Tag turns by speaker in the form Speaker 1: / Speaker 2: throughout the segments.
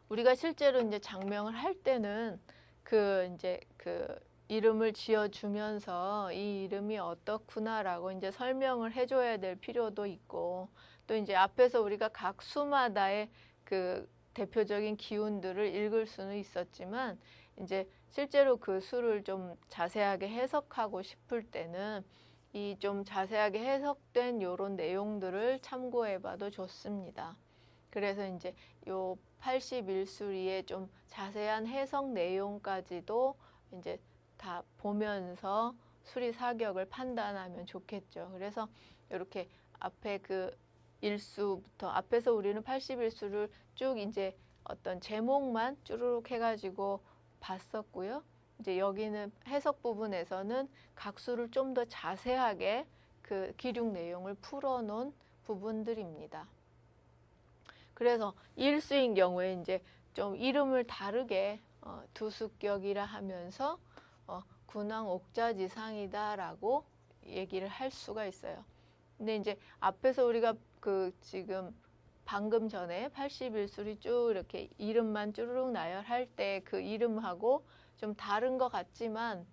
Speaker 1: 우리가 실제로 이제 장명을 할 때는 이제 이름을 지어주면서 이 이름이 어떻구나라고 이제 설명을 해줘야 될 필요도 있고, 또 이제 앞에서 우리가 각 수마다의 대표적인 기운들을 읽을 수는 있었지만, 이제 실제로 그 수를 좀 자세하게 해석하고 싶을 때는 이 좀 자세하게 해석된 요런 내용들을 참고해 봐도 좋습니다. 그래서 이제 요 81수리의 좀 자세한 해석 내용까지도 이제 다 보면서 수리 사격을 판단하면 좋겠죠. 그래서 이렇게 앞에 일수부터 앞에서 우리는 81수를 쭉 이제 어떤 제목만 쭈루룩 해가지고 봤었고요. 이제 여기는 해석 부분에서는 각 수를 좀 더 자세하게 기록 내용을 풀어놓은 부분들입니다. 그래서 일수인 경우에 이제 좀 이름을 다르게 두수격이라 하면서 군왕 옥자지상이다라고 얘기를 할 수가 있어요. 근데 이제 앞에서 우리가 지금 방금 전에 81수리 쭉 이렇게 이름만 쭈르륵 나열할 때 그 이름하고 좀 다른 것 같지만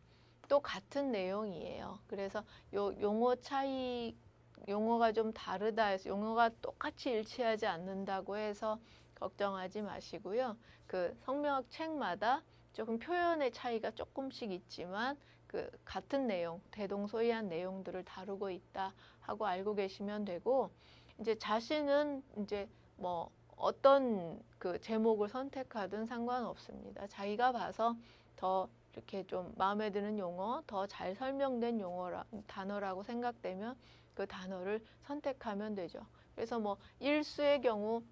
Speaker 1: 또 같은 내용이에요. 그래서 요 용어 차이, 용어가 좀 다르다 해서 용어가 똑같이 일치하지 않는다고 해서 걱정하지 마시고요. 성명학 책마다 조금 표현의 차이가 조금씩 있지만 같은 내용, 대동소이한 내용들을 다루고 있다 하고 알고 계시면 되고, 이제 자신은 이제 뭐 어떤 제목을 선택하든 상관없습니다. 자기가 봐서 더 이렇게 좀 마음에 드는 용어, 더 잘 설명된 단어라고 생각되면 그 단어를 선택하면 되죠. 그래서 뭐 일수의 경우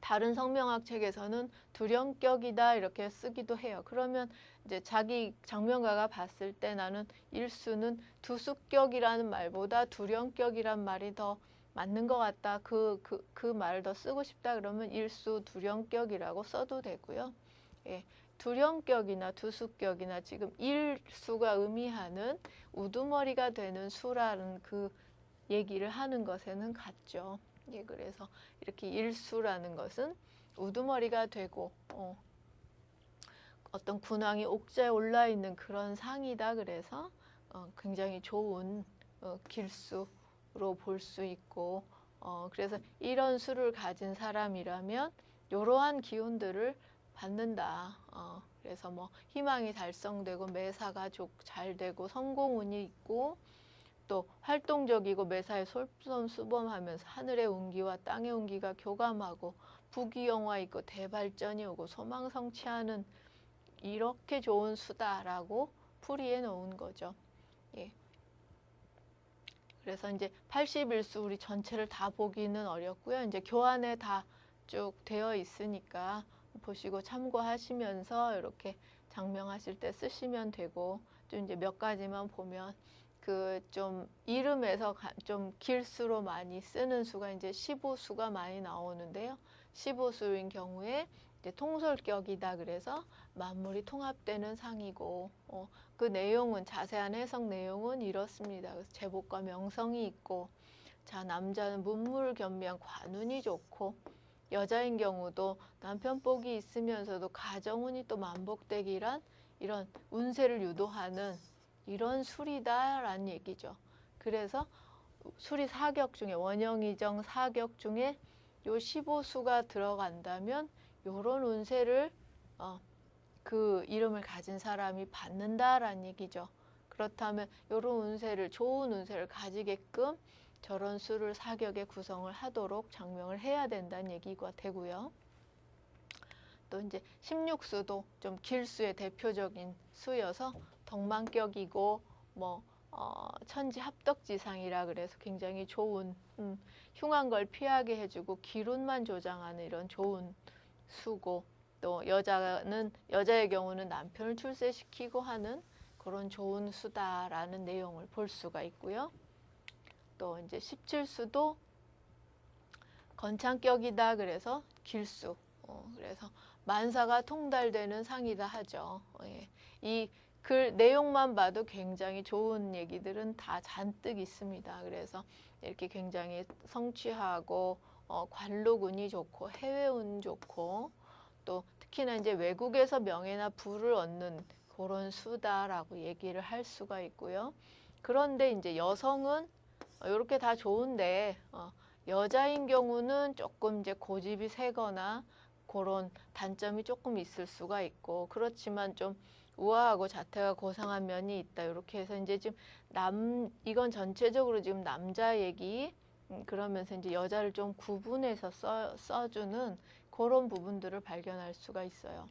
Speaker 1: 다른 성명학 책에서는 두령격이다 이렇게 쓰기도 해요. 그러면 이제 자기 장명가가 봤을 때 나는 일수는 두수격이라는 말보다 두령격이란 말이 더 맞는 것 같다. 그 말을 더 쓰고 싶다. 그러면 일수 두령격이라고 써도 되고요. 예, 두령격이나 두수격이나 지금 일수가 의미하는 우두머리가 되는 수라는 얘기를 하는 것에는 같죠. 예, 그래서 이렇게 일수라는 것은 우두머리가 되고 어떤 군왕이 옥자에 올라 있는 그런 상이다. 그래서 굉장히 좋은 길수로 볼 수 있고, 그래서 이런 수를 가진 사람이라면 이러한 기운들을 받는다. 그래서 뭐 희망이 달성되고 매사가 잘 되고 성공운이 있고, 또 활동적이고 매사에 솔선수범하면서 하늘의 운기와 땅의 운기가 교감하고 부귀영화 있고 대발전이 오고 소망성취하는 이렇게 좋은 수다라고 풀이해 놓은 거죠. 예. 그래서 이제 81수 우리 전체를 다 보기는 어렵고요. 이제 교환에 다 쭉 되어 있으니까 보시고 참고하시면서 이렇게 장명하실 때 쓰시면 되고, 좀 이제 몇 가지만 보면 좀 이름에서 좀 길수로 많이 쓰는 수가 이제 15수가 많이 나오는데요. 15수인 경우에 이제 통솔격이다. 그래서 만물이 통합되는 상이고, 그 내용은 자세한 해석 내용은 이렇습니다. 그래서 제복과 명성이 있고, 자, 남자는 문물견미한 관운이 좋고, 여자인 경우도 남편 복이 있으면서도 가정운이 또 만복되기란 이런 운세를 유도하는 이런 술이다라는 얘기죠. 그래서 수리 사격 중에 원형이정 사격 중에 요 15수가 들어간다면 요런 운세를 그 이름을 가진 사람이 받는다라는 얘기죠. 그렇다면 요런 운세를 좋은 운세를 가지게끔 저런 수를 사격에 구성을 하도록 장명을 해야 된다는 얘기가 되고요. 또 이제 16수도 좀 길수의 대표적인 수여서 덕망격이고 뭐 천지 합덕지상이라 그래서 굉장히 좋은 흉한 걸 피하게 해주고 기운만 조장하는 이런 좋은 수고, 또 여자의 경우는 남편을 출세시키고 하는 그런 좋은 수다라는 내용을 볼 수가 있고요. 또 이제 17수도 건창격이다. 그래서 길수. 그래서 만사가 통달되는 상이다 하죠. 예. 이 글 내용만 봐도 굉장히 좋은 얘기들은 다 잔뜩 있습니다. 그래서 이렇게 굉장히 성취하고 관록운이 좋고 해외운 좋고, 또 특히나 이제 외국에서 명예나 부를 얻는 그런 수다라고 얘기를 할 수가 있고요. 그런데 이제 여성은 이렇게 다 좋은데 여자인 경우는 조금 이제 고집이 세거나 그런 단점이 조금 있을 수가 있고, 그렇지만 좀 우아하고 자태가 고상한 면이 있다. 이렇게 해서 이제 지금 이건 전체적으로 지금 남자 얘기, 그러면서 이제 여자를 좀 구분해서 써주는 그런 부분들을 발견할 수가 있어요.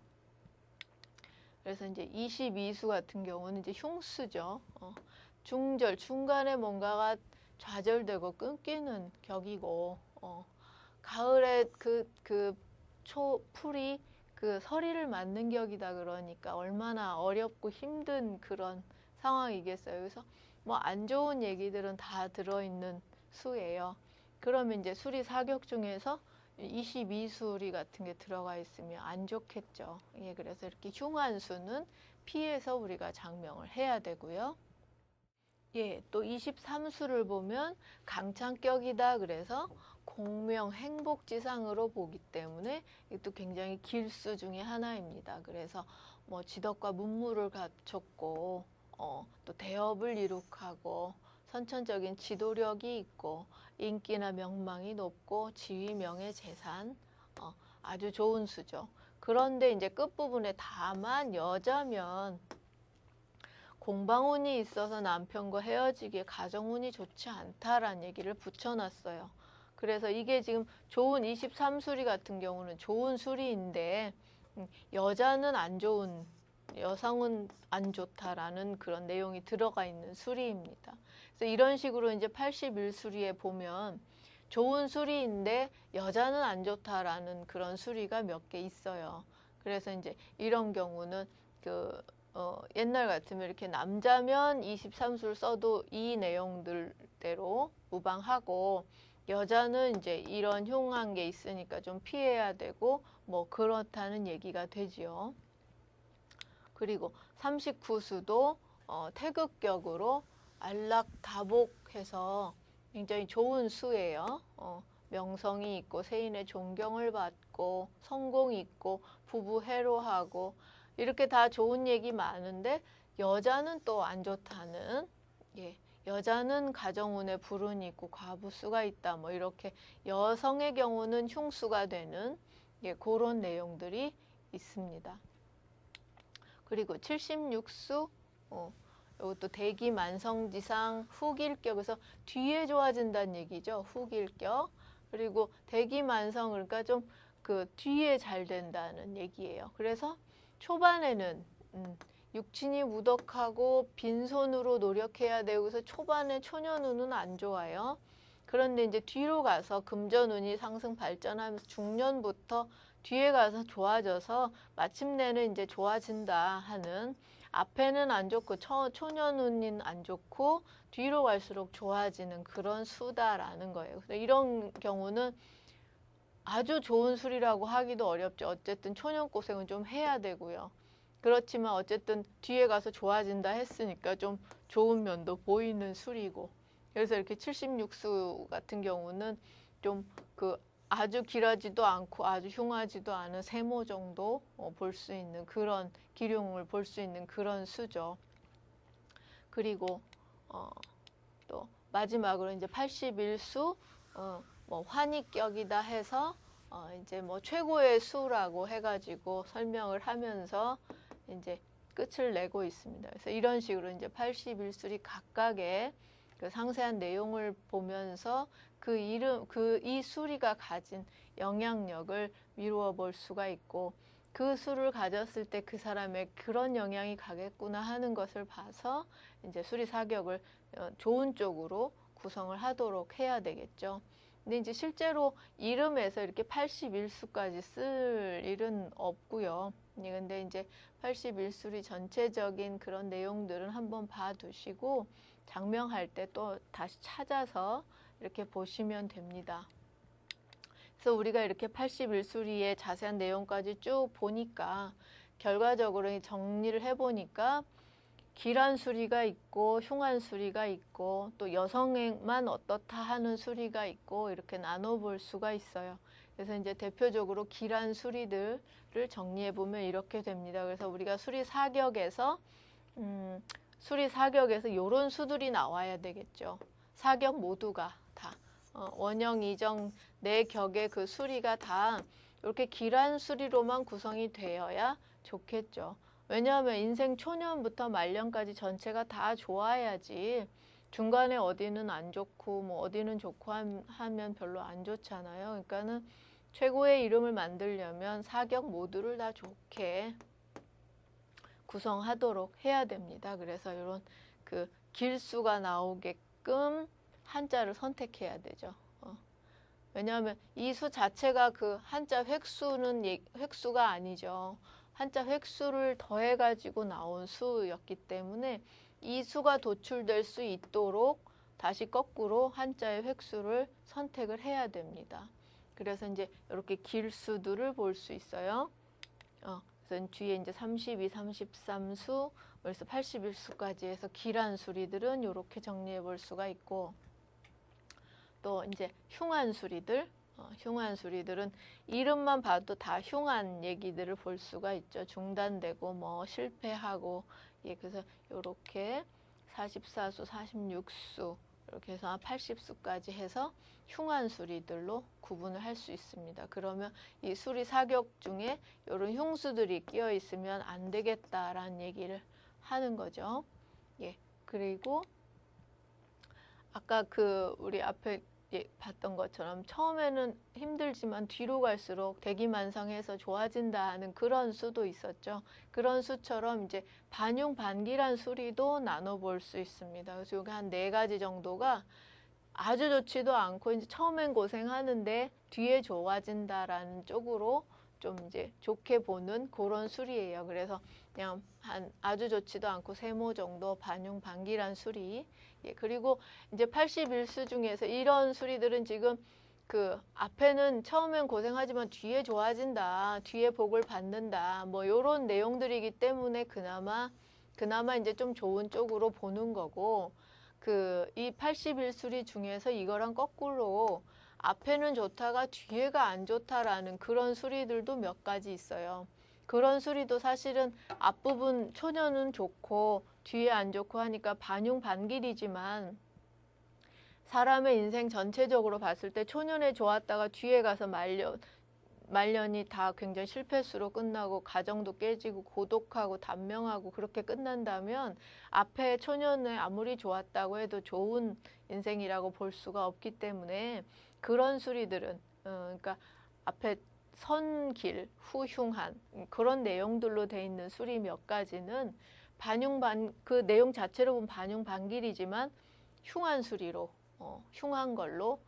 Speaker 1: 그래서 이제 22수 같은 경우는 이제 흉수죠. 중절, 중간에 뭔가가 좌절되고 끊기는 격이고, 가을에 풀이 그 서리를 맞는 격이다. 그러니까 얼마나 어렵고 힘든 그런 상황이겠어요. 그래서 뭐 안 좋은 얘기들은 다 들어있는 수예요. 그러면 이제 수리 사격 중에서 22수리 같은 게 들어가 있으면 안 좋겠죠. 예, 그래서 이렇게 흉한 수는 피해서 우리가 장명을 해야 되고요. 예, 또 23수를 보면 강창격이다. 그래서 공명 행복지상으로 보기 때문에 이것도 굉장히 길수 중에 하나입니다. 그래서 뭐 지덕과 문무를 갖췄고 또 대업을 이룩하고 선천적인 지도력이 있고 인기나 명망이 높고 지위 명예 재산 아주 좋은 수죠. 그런데 이제 끝부분에 다만 여자면 공방운이 있어서 남편과 헤어지기에 가정운이 좋지 않다라는 얘기를 붙여놨어요. 그래서 이게 지금 좋은 23수리 같은 경우는 좋은 수리인데 여자는 안 좋은, 여성은 안 좋다라는 그런 내용이 들어가 있는 수리입니다. 그래서 이런 식으로 이제 81수리에 보면 좋은 수리인데 여자는 안 좋다라는 그런 수리가 몇 개 있어요. 그래서 이제 이런 경우는 옛날 같으면 이렇게 남자면 23수를 써도 이 내용들대로 무방하고, 여자는 이제 이런 흉한 게 있으니까 좀 피해야 되고 뭐 그렇다는 얘기가 되지요. 그리고 39수도 태극격으로 안락다복해서 굉장히 좋은 수예요. 명성이 있고 세인의 존경을 받고 성공이 있고 부부 해로하고 이렇게 다 좋은 얘기 많은데 여자는 또 안 좋다는, 예, 여자는 가정운에 불운이 있고 과부수가 있다. 뭐 이렇게 여성의 경우는 흉수가 되는, 예, 그런 내용들이 있습니다. 그리고 76수 이것도 대기만성지상 후길격에서 뒤에 좋아진다는 얘기죠. 후길격. 그리고 대기만성, 그러니까 좀 그 뒤에 잘 된다는 얘기예요. 그래서 초반에는 육친이 무덕하고 빈손으로 노력해야 되고, 그래서 초반에 초년운은 안 좋아요. 그런데 이제 뒤로 가서 금전운이 상승 발전하면서 중년부터 뒤에 가서 좋아져서 마침내는 이제 좋아진다 하는, 앞에는 안 좋고 초년운은 안 좋고 뒤로 갈수록 좋아지는 그런 수다라는 거예요. 그래서 이런 경우는 아주 좋은 술이라고 하기도 어렵죠. 어쨌든 초년고생은 좀 해야 되고요. 그렇지만 어쨌든 뒤에 가서 좋아진다 했으니까 좀 좋은 면도 보이는 술이고, 그래서 이렇게 76수 같은 경우는 좀 아주 길하지도 않고 아주 흉하지도 않은 세모 정도 볼 수 있는 그런 기룡을 볼 수 있는 그런 수죠. 그리고 또 마지막으로 이제 81수 뭐 환희격이다 해서 이제 뭐 최고의 수라고 해가지고 설명을 하면서 이제 끝을 내고 있습니다. 그래서 이런 식으로 이제 81수리 각각의 그 상세한 내용을 보면서 이 수리가 가진 영향력을 미루어 볼 수가 있고, 그 수를 가졌을 때 그 사람의 그런 영향이 가겠구나 하는 것을 봐서 이제 수리 사격을 좋은 쪽으로 구성을 하도록 해야 되겠죠. 근데 이제 실제로 이름에서 이렇게 81수까지 쓸 일은 없고요. 근데 이제 81수리 전체적인 그런 내용들은 한번 봐두시고 장명할 때 또 다시 찾아서 이렇게 보시면 됩니다. 그래서 우리가 이렇게 81수리의 자세한 내용까지 쭉 보니까 결과적으로 정리를 해보니까 길한 수리가 있고 흉한 수리가 있고 또 여성만 어떻다 하는 수리가 있고 이렇게 나눠볼 수가 있어요. 그래서 이제 대표적으로 기란 수리들을 정리해 보면 이렇게 됩니다. 그래서 우리가 수리 사격에서 요런 수들이 나와야 되겠죠. 사격 모두가 다 원형, 이정, 네 격의 그 수리가 다 이렇게 기란 수리로만 구성이 되어야 좋겠죠. 왜냐하면 인생 초년부터 말년까지 전체가 다 좋아야지 중간에 어디는 안 좋고 뭐 어디는 좋고 하면 별로 안 좋잖아요. 그러니까는 최고의 이름을 만들려면 사격 모두를 다 좋게 구성하도록 해야 됩니다. 그래서 이런 그 길수가 나오게끔 한자를 선택해야 되죠. 왜냐하면 이 수 자체가 그 한자 획수가 아니죠. 한자 획수를 더해가지고 나온 수였기 때문에 이 수가 도출될 수 있도록 다시 거꾸로 한자의 획수를 선택을 해야 됩니다. 그래서 이제 이렇게 길수들을 볼 수 있어요. 그래서 뒤에 이제 32, 33수, 그래서 81수까지 해서 길한 수리들은 이렇게 정리해 볼 수가 있고, 또 이제 흉한 수리들, 흉한 수리들은 이름만 봐도 다 흉한 얘기들을 볼 수가 있죠. 중단되고 뭐 실패하고, 예, 그래서 이렇게 44수, 46수 이렇게 해서 80수까지 해서 흉한 수리들로 구분을 할 수 있습니다. 그러면 이 수리 사격 중에 이런 흉수들이 끼어 있으면 안 되겠다라는 얘기를 하는 거죠. 예, 그리고 아까 그 우리 앞에 봤던 것처럼 처음에는 힘들지만 뒤로 갈수록 대기만성해서 좋아진다 하는 그런 수도 있었죠. 그런 수처럼 이제 반용 반기란 수리도 나눠볼 수 있습니다. 그래서 여기 한 4가지 정도가 아주 좋지도 않고 이제 처음엔 고생하는데 뒤에 좋아진다라는 쪽으로 좀 이제 좋게 보는 그런 수리예요. 그래서 그냥 한 아주 좋지도 않고 세모 정도 반용 반기란 수리. 예, 그리고 이제 81수 중에서 이런 수리들은 지금 그 앞에는 처음엔 고생하지만 뒤에 좋아진다, 뒤에 복을 받는다, 뭐 이런 내용들이기 때문에 그나마 이제 좀 좋은 쪽으로 보는 거고, 그 이 81수리 중에서 이거랑 거꾸로 앞에는 좋다가 뒤에가 안 좋다라는 그런 수리들도 몇 가지 있어요. 그런 수리도 사실은 앞부분 초년은 좋고 뒤에 안 좋고 하니까 반용 반길이지만 사람의 인생 전체적으로 봤을 때 초년에 좋았다가 뒤에 가서 말년이 다 굉장히 실패수로 끝나고 가정도 깨지고 고독하고 단명하고 그렇게 끝난다면 앞에 초년에 아무리 좋았다고 해도 좋은 인생이라고 볼 수가 없기 때문에 그런 수리들은 그러니까 앞에 선길, 후흉한 그런 내용들로 돼 있는 수리 몇 가지는 그 내용 자체로 보면 반용 반길이지만 흉한 수리로 흉한 걸로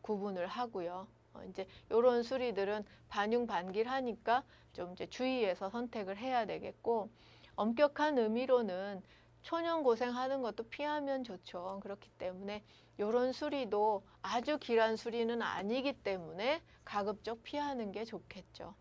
Speaker 1: 구분을 하고요. 이제 이런 수리들은 반용 반길하니까 좀 이제 주의해서 선택을 해야 되겠고, 엄격한 의미로는 초년 고생하는 것도 피하면 좋죠. 그렇기 때문에 이런 수리도 아주 길한 수리는 아니기 때문에 가급적 피하는 게 좋겠죠.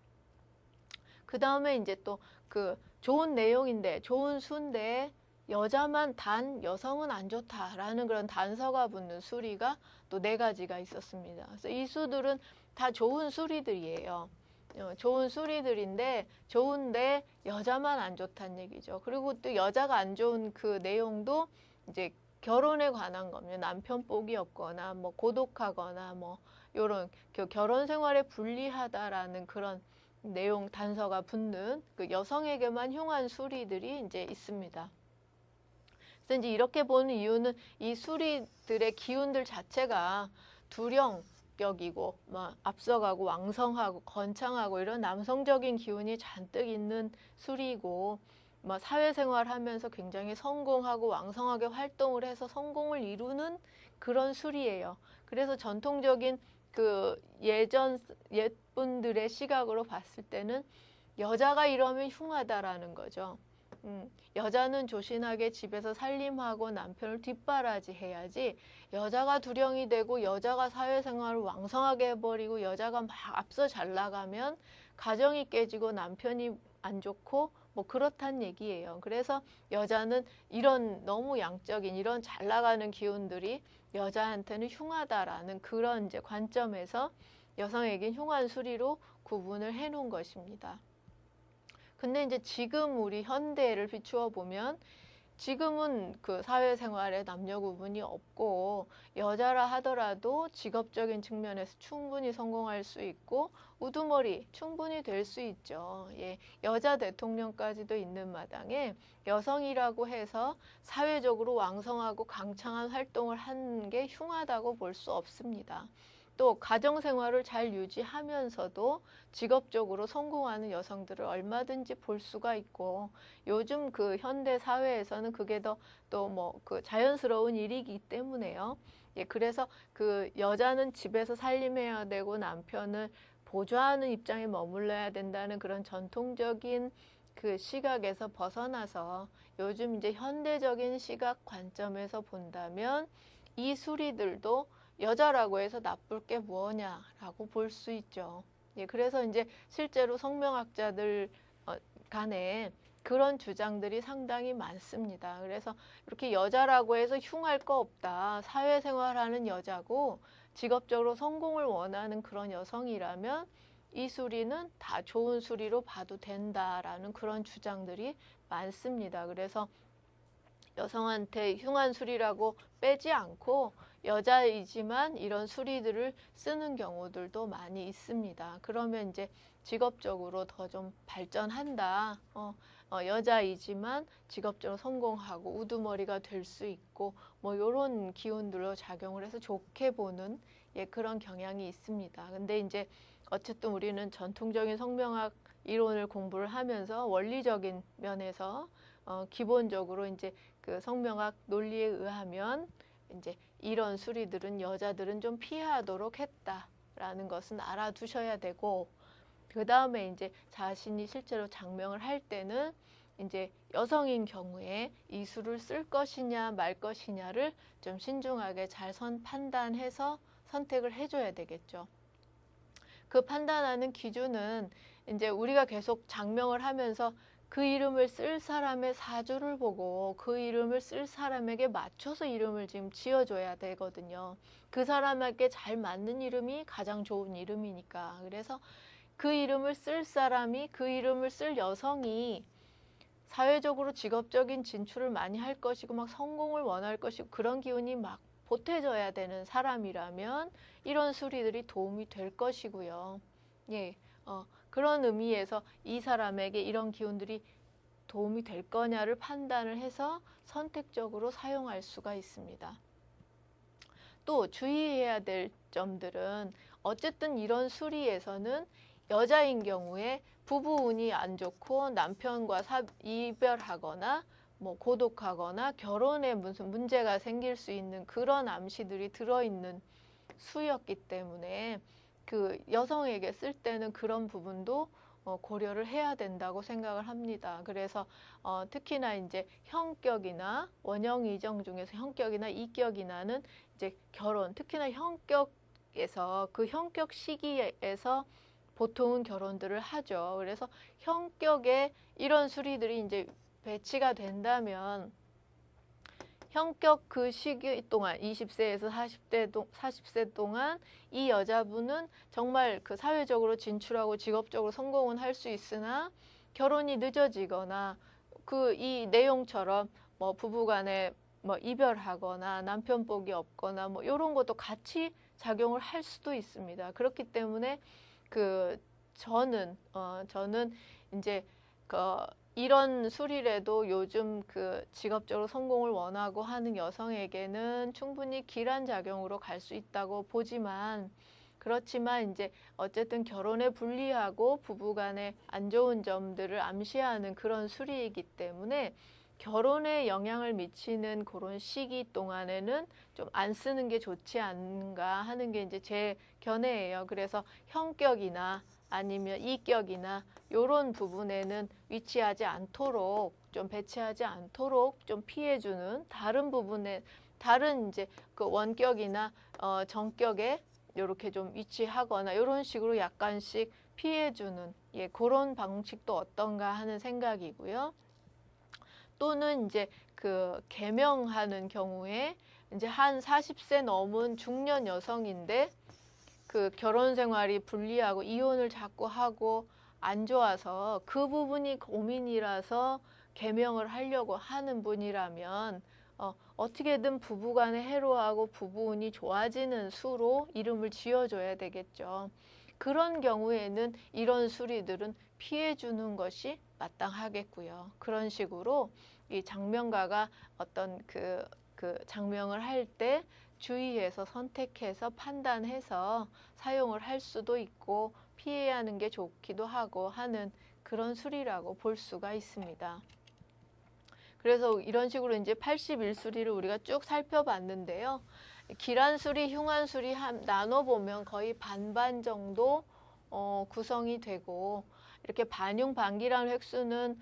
Speaker 1: 그 다음에 이제 또 그 좋은 내용인데 좋은 수인데 여자만 단 여성은 안 좋다라는 그런 단서가 붙는 수리가 또 4가지가 있었습니다. 그래서 이 수들은 다 좋은 수리들이에요. 좋은 수리들인데 좋은데 여자만 안 좋다는 얘기죠. 그리고 또 여자가 안 좋은 그 내용도 이제 결혼에 관한 겁니다. 남편 복이 없거나 뭐 고독하거나 뭐 이런 결혼 생활에 불리하다라는 그런 내용 단서가 붙는 그 여성에게만 흉한 수리들이 이제 있습니다. 그래서 이제 이렇게 보는 이유는 이 수리들의 기운들 자체가 두령격이고 막 앞서가고 왕성하고 건창하고 이런 남성적인 기운이 잔뜩 있는 수리이고 막 사회생활하면서 굉장히 성공하고 왕성하게 활동을 해서 성공을 이루는 그런 수리예요. 그래서 전통적인 그 옛분들의 시각으로 봤을 때는 여자가 이러면 흉하다라는 거죠. 여자는 조신하게 집에서 살림하고 남편을 뒷바라지 해야지 여자가 두령이 되고 여자가 사회생활을 왕성하게 해버리고 여자가 막 앞서 잘 나가면 가정이 깨지고 남편이 안 좋고 뭐 그렇단 얘기예요. 그래서 여자는 이런 너무 양적인 이런 잘 나가는 기운들이 여자한테는 흉하다라는 그런 이제 관점에서 여성에겐 흉한 수리로 구분을 해 놓은 것입니다. 근데 이제 지금 우리 현대를 비추어 보면 지금은 그 사회생활에 남녀 구분이 없고 여자라 하더라도 직업적인 측면에서 충분히 성공할 수 있고 우두머리 충분히 될 수 있죠. 예, 여자 대통령까지도 있는 마당에 여성이라고 해서 사회적으로 왕성하고 강창한 활동을 하는 게 흉하다고 볼 수 없습니다. 또 가정생활을 잘 유지하면서도 직업적으로 성공하는 여성들을 얼마든지 볼 수가 있고 요즘 그 현대 사회에서는 그게 더 또 뭐 그 자연스러운 일이기 때문에요. 예, 그래서 그 여자는 집에서 살림해야 되고 남편을 보좌하는 입장에 머물러야 된다는 그런 전통적인 그 시각에서 벗어나서 요즘 이제 현대적인 시각 관점에서 본다면 이 수리들도 여자라고 해서 나쁠 게 뭐냐라고 볼 수 있죠. 예, 그래서 이제 실제로 성명학자들 간에 그런 주장들이 상당히 많습니다. 그래서 이렇게 여자라고 해서 흉할 거 없다. 사회생활하는 여자고 직업적으로 성공을 원하는 그런 여성이라면 이 수리는 다 좋은 수리로 봐도 된다라는 그런 주장들이 많습니다. 그래서 여성한테 흉한 수리라고 빼지 않고 여자이지만 이런 수리들을 쓰는 경우들도 많이 있습니다. 그러면 이제 직업적으로 더 좀 발전한다. 여자이지만 직업적으로 성공하고 우두머리가 될 수 있고 뭐 이런 기운들로 작용을 해서 좋게 보는 예, 그런 경향이 있습니다. 근데 이제 어쨌든 우리는 전통적인 성명학 이론을 공부를 하면서 원리적인 면에서 기본적으로 이제 그 성명학 논리에 의하면 이제 이런 수리들은 여자들은 좀 피하도록 했다라는 것은 알아두셔야 되고 그 다음에 이제 자신이 실제로 장명을 할 때는 이제 여성인 경우에 이 수를 쓸 것이냐 말 것이냐를 좀 신중하게 잘 판단해서 선택을 해줘야 되겠죠. 그 판단하는 기준은 이제 우리가 계속 장명을 하면서 그 이름을 쓸 사람의 사주를 보고 그 이름을 쓸 사람에게 맞춰서 이름을 지금 지어줘야 되거든요. 그 사람에게 잘 맞는 이름이 가장 좋은 이름이니까. 그래서 그 이름을 쓸 사람이 그 이름을 쓸 여성이 사회적으로 직업적인 진출을 많이 할 것이고 막 성공을 원할 것이고 그런 기운이 막 보태져야 되는 사람이라면 이런 수리들이 도움이 될 것이고요. 예, 그런 의미에서 이 사람에게 이런 기운들이 도움이 될 거냐를 판단을 해서 선택적으로 사용할 수가 있습니다. 또 주의해야 될 점들은 어쨌든 이런 수리에서는 여자인 경우에 부부 운이 안 좋고 남편과 이별하거나 뭐 고독하거나 결혼에 무슨 문제가 생길 수 있는 그런 암시들이 들어있는 수였기 때문에 그 여성에게 쓸 때는 그런 부분도 고려를 해야 된다고 생각을 합니다. 그래서 특히나 이제 형격이나 원형 이정 중에서 형격이나 이격이나는 이제 결혼, 특히나 형격에서 그 형격 시기에서 보통은 결혼들을 하죠. 그래서 형격에 이런 수리들이 이제 배치가 된다면 형격 그 시기 동안 20세에서 40세 동안 이 여자분은 정말 그 사회적으로 진출하고 직업적으로 성공은 할 수 있으나 결혼이 늦어지거나 그 이 내용처럼 뭐 부부간에 뭐 이별하거나 남편 복이 없거나 뭐 이런 것도 같이 작용을 할 수도 있습니다. 그렇기 때문에 저는 이제 이런 수리라도 요즘 그 직업적으로 성공을 원하고 하는 여성에게는 충분히 길한 작용으로 갈 수 있다고 보지만 그렇지만 이제 어쨌든 결혼에 불리하고 부부간에 안 좋은 점들을 암시하는 그런 수리이기 때문에 결혼에 영향을 미치는 그런 시기 동안에는 좀 안 쓰는 게 좋지 않은가 하는 게 이제 제 견해예요. 그래서 형격이나 아니면 이격이나 이런 부분에는 위치하지 않도록 좀 배치하지 않도록 좀 피해주는 다른 부분에 다른 이제 그 원격이나 정격에 이렇게 좀 위치하거나 이런 식으로 약간씩 피해주는 예, 그런 방식도 어떤가 하는 생각이고요. 또는 이제 그 개명하는 경우에 이제 한 40세 넘은 중년 여성인데 그 결혼 생활이 불리하고 이혼을 자꾸 하고 안 좋아서 그 부분이 고민이라서 개명을 하려고 하는 분이라면 어떻게든 부부간에 해로하고 부부운이 좋아지는 수로 이름을 지어줘야 되겠죠. 그런 경우에는 이런 수리들은 피해주는 것이 마땅하겠고요. 그런 식으로 이 장명가가 어떤 그 장명을 할 때 주의해서 선택해서 판단해서 사용을 할 수도 있고 피해야 하는 게 좋기도 하고 하는 그런 수리라고 볼 수가 있습니다. 그래서 이런 식으로 이제 81수리를 우리가 쭉 살펴봤는데요. 기란수리, 흉한수리 나눠보면 거의 반반 정도 구성이 되고 이렇게 반흉 반기라는 획수는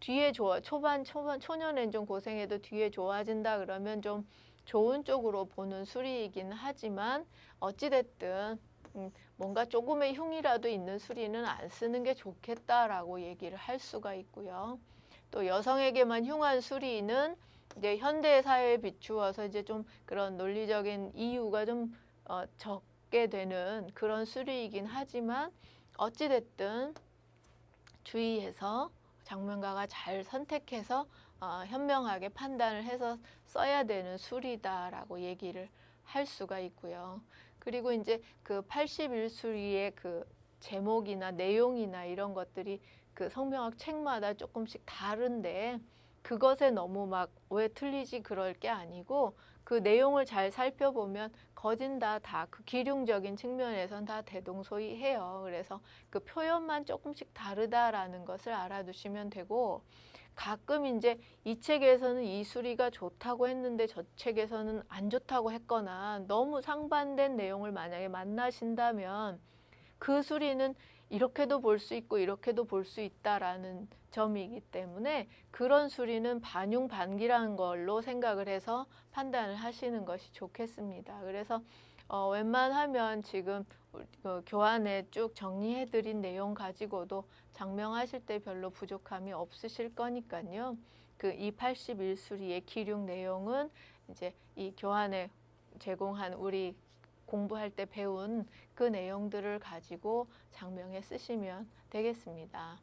Speaker 1: 뒤에 초년엔 좀 고생해도 뒤에 좋아진다 그러면 좀 좋은 쪽으로 보는 수리이긴 하지만 어찌됐든 뭔가 조금의 흉이라도 있는 수리는 안 쓰는 게 좋겠다라고 얘기를 할 수가 있고요. 또 여성에게만 흉한 수리는 이제 현대 사회에 비추어서 이제 좀 그런 논리적인 이유가 좀 적게 되는 그런 수리이긴 하지만 어찌됐든 주의해서 장명가가 잘 선택해서 현명하게 판단을 해서 써야 되는 수리다라고 얘기를 할 수가 있고요. 그리고 이제 그 81수리의 그 제목이나 내용이나 이런 것들이 그 성명학 책마다 조금씩 다른데 그것에 너무 막 왜 틀리지 그럴 게 아니고 그 내용을 잘 살펴보면 거진 다 그 기륭적인 측면에선 다 대동소이해요. 그래서 그 표현만 조금씩 다르다라는 것을 알아두시면 되고 가끔 이제 이 책에서는 이 수리가 좋다고 했는데 저 책에서는 안 좋다고 했거나 너무 상반된 내용을 만약에 만나신다면 그 수리는 이렇게도 볼 수 있고 이렇게도 볼 수 있다라는 점이기 때문에 그런 수리는 반용 반기라는 걸로 생각을 해서 판단을 하시는 것이 좋겠습니다. 그래서 웬만하면 지금 교환에 쭉 정리해드린 내용 가지고도 장명하실 때 별로 부족함이 없으실 거니까요. 그 이 81수리의 기륭 내용은 이제 이 교환에 제공한 우리 공부할 때 배운 그 내용들을 가지고 장명에 쓰시면 되겠습니다.